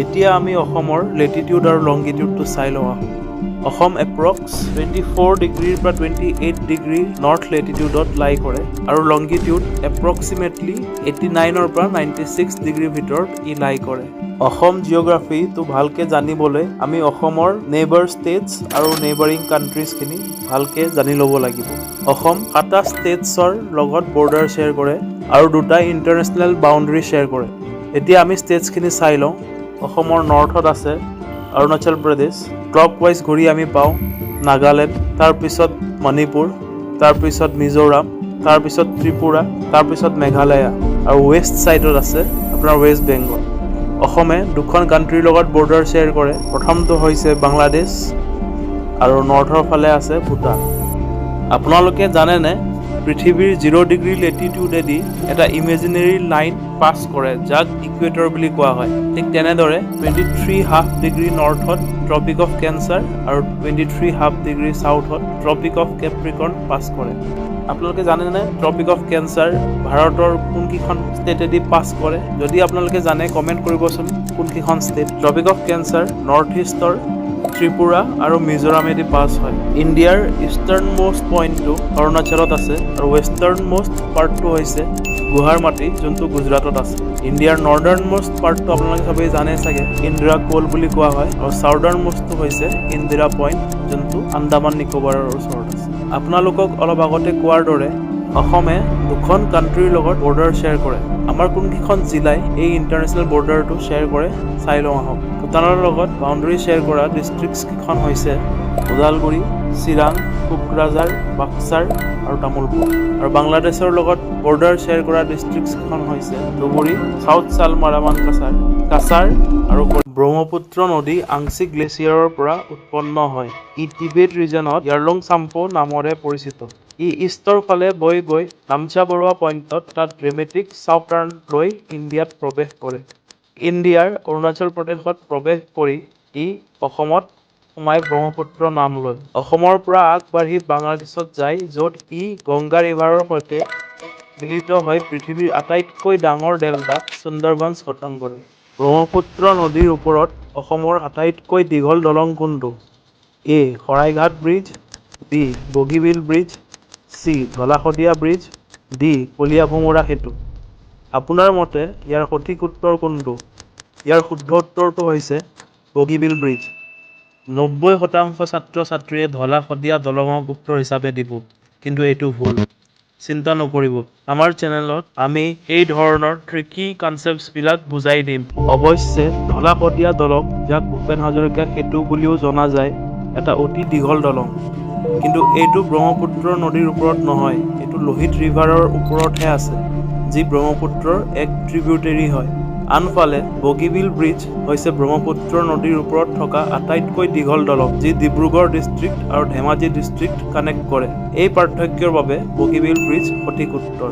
এতিয়া আমি অসমৰ লেটিটিউড আৰু লংগিটিউডটো চাই লওঁ আহোঁ। অসম এপ্ৰক্স 24 ডিগ্ৰীৰ পৰা 28 ডিগ্ৰী নৰ্থ লেটিটিউডত লাই কৰে আৰু লংগিটিউড এপ্ৰক্সিমেটলি 89ৰ পৰা 96 ডিগ্ৰীৰ ভিতৰত ই লাই কৰে। অসম জিঅ'গ্ৰাফিটো ভালকৈ জানিবলৈ আমি অসমৰ নেইবাৰ ষ্টেটছ আৰু নেইবাৰিং কাণ্ট্ৰিজখিনি ভালকৈ জানি ল'ব লাগিব। অসম 7টা ষ্টেটছৰ লগত বৰ্ডাৰ শ্বেয়াৰ কৰে আৰু 2টা ইণ্টাৰনেশ্যনেল বাউণ্ডেৰী শ্বেয়াৰ কৰে। এতিয়া আমি ষ্টেটছখিনি চাই লওঁ। অসমৰ নৰ্থত আছে অৰুণাচল প্ৰদেশ, ক্লকৱাইজ ঘূৰি আমি পাওঁ নাগালেণ্ড, তাৰপিছত মণিপুৰ, তাৰপিছত মিজোৰাম, তাৰপিছত ত্ৰিপুৰা, তাৰপিছত মেঘালয়া আৰু ৱেষ্ট ছাইডত আছে আপোনাৰ ৱেষ্ট বেংগল। অসমে 2খন কাণ্ট্ৰিৰ লগত বৰ্ডাৰ শ্বেয়াৰ কৰে। প্ৰথমটো হৈছে বাংলাদেশ আৰু নৰ্থৰ ফালে আছে ভূটান। আপোনালোকে জানেনে পৃথিৱীৰ 0 ডিগ্ৰী লেটিটিউডেদি এটা ইমেজিনেৰী লাইন পাছ কৰে যাক ইকুৱেটৰ বুলি কোৱা হয়। ঠিক তেনেদৰে 23½ ডিগ্ৰী নৰ্থত ট্ৰপিক অফ কেঞ্চাৰ আৰু 23½ ডিগ্ৰী চাউথত ট্ৰপিক অফ কেপ্ৰিকৰ্ণ পাছ কৰে। আপোনালোকে জানেনে ট্ৰপিক অফ কেঞ্চাৰ ভাৰতৰ কোনকেইখন ষ্টেটেদি পাছ কৰে? যদি আপোনালোকে জানে কমেণ্ট কৰিবচোন কোনকেইখন state. Tropic of cancer north ইষ্টৰ ত্ৰিপুৰা আৰু মিজোৰামেদি পাছ হয়। ইণ্ডিয়াৰ ইষ্টাৰ্ণ মোষ্ট পইণ্টটো অৰুণাচলত আছে আৰু ৱেষ্টাৰ্ণ মোষ্ট পাৰ্টটো হৈছে গুৱাহাটী যোনটো গুজৰাটত আছে। ইণ্ডিয়াৰ নৰ্দাৰ্ণ মোষ্ট পাৰ্টটো আপোনালোকে সবেই জানে চাগে ইন্দিৰা কোল বুলি কোৱা হয় আৰু চাউদাৰ্ণ মোষ্টটো হৈছে ইন্দিৰা পইণ্ট যোনটো আন্দামান নিকোবাৰৰ ওচৰত আছে। আপোনালোকক অলপ আগতে কোৱাৰ দৰে অসমে 2খন কাণ্ট্ৰিৰ লগত বৰ্ডাৰ শ্বেয়াৰ কৰে। আমাৰ কোনকেইখন জিলাই এই ইণ্টাৰনেশ্যনেল বৰ্ডাৰটো শ্বেয়াৰ কৰে চাই লওঁ আহক। ভূটানৰ লগত বাউণ্ডেৰী শ্বেয়াৰ কৰা ডিষ্ট্ৰিক্টছকেইখন হৈছে ওদালগুৰি, চিৰাং, কোকৰাঝাৰ, বাক্সাৰ আৰু তামুলপুৰ। আৰু বাংলাদেশৰ লগত বৰ্ডাৰ শ্বেয়াৰ কৰা ডিষ্ট্ৰিক্টছকেইখন হৈছে ধুবুৰী, চাউথ চালমাৰামান কাছাৰ আৰু ব্ৰহ্মপুত্ৰ নদী আংশিক গ্লেছিয়াৰৰ পৰা উৎপন্ন হয়। ই টিবেট ৰিজনত ইয়াৰলুং চাম্পো নামেৰে পৰিচিত। ই ইষ্টৰ ফালে বৈ গৈ নামচা বৰুৱা পইণ্টত এটা ড্ৰেমেটিক চাউথ টাৰ্ণ লৈ ইণ্ডিয়াত প্ৰৱেশ কৰে। ইণ্ডিয়াৰ অৰুণাচল প্ৰদেশত প্ৰৱেশ কৰি ই অসমত সোমাই ব্ৰহ্মপুত্ৰ নাম লয়। অসমৰ পৰা আগবাঢ়ি বাংলাদেশত যায় য'ত ই গংগা ৰিভাৰৰ সৈতে মিলিত হৈ পৃথিৱীৰ আটাইতকৈ ডাঙৰ ডেল্টা সুন্দৰবনছ গঠন কৰে। ব্ৰহ্মপুত্ৰ নদীৰ ওপৰত অসমৰ আটাইতকৈ দীঘল দলং কোনটো? A. Saraighat bridge, B. Bogibeel bridge, C. Dhola Sadiya bridge, D. Koliabhomora সেতু। আপোনাৰ মতে ইয়াৰ সঠিক উত্তৰ কোনটো? ইয়াৰ শুদ্ধ উত্তৰটো হৈছে বগীবিল ব্ৰিজ। 90% ছাত্ৰ-ছাত্ৰীয়ে ধলাশদিয়া দলঙক উত্তৰ হিচাপে দিব, কিন্তু এইটো ভুল। চিন্তা নকৰিব, আমাৰ চেনেলত আমি এই ধৰণৰ ট্ৰিকি কনচেপ্টছবিলাক বুজাই দিম। অৱশ্যে ধলাশদিয়া দলং, যাক ভূপেন হাজৰিকা সেতু বুলিও জনা যায়, এটা অতি দীঘল দলং। কিন্তু এইটো ব্ৰহ্মপুত্ৰ নদীৰ ওপৰত নহয়, এইটো লোহিত ৰিভাৰৰ ওপৰতহে আছে, যি ব্ৰহ্মপুত্ৰৰ এক ট্ৰিবিউটেৰী হয়। আনফালে বগীবিল ব্ৰিজ হৈছে ব্ৰহ্মপুত্ৰ নদীৰ ওপৰত থকা আটাইতকৈ দীঘল দলং, যি ডিব্ৰুগড় ডিষ্ট্ৰিক্ট আৰু ধেমাজি ডিষ্ট্ৰিক্ট কানেক্ট কৰে। এই পাৰ্থক্যৰ বাবে বগীবিল ব্ৰিজ সঠিক উত্তৰ।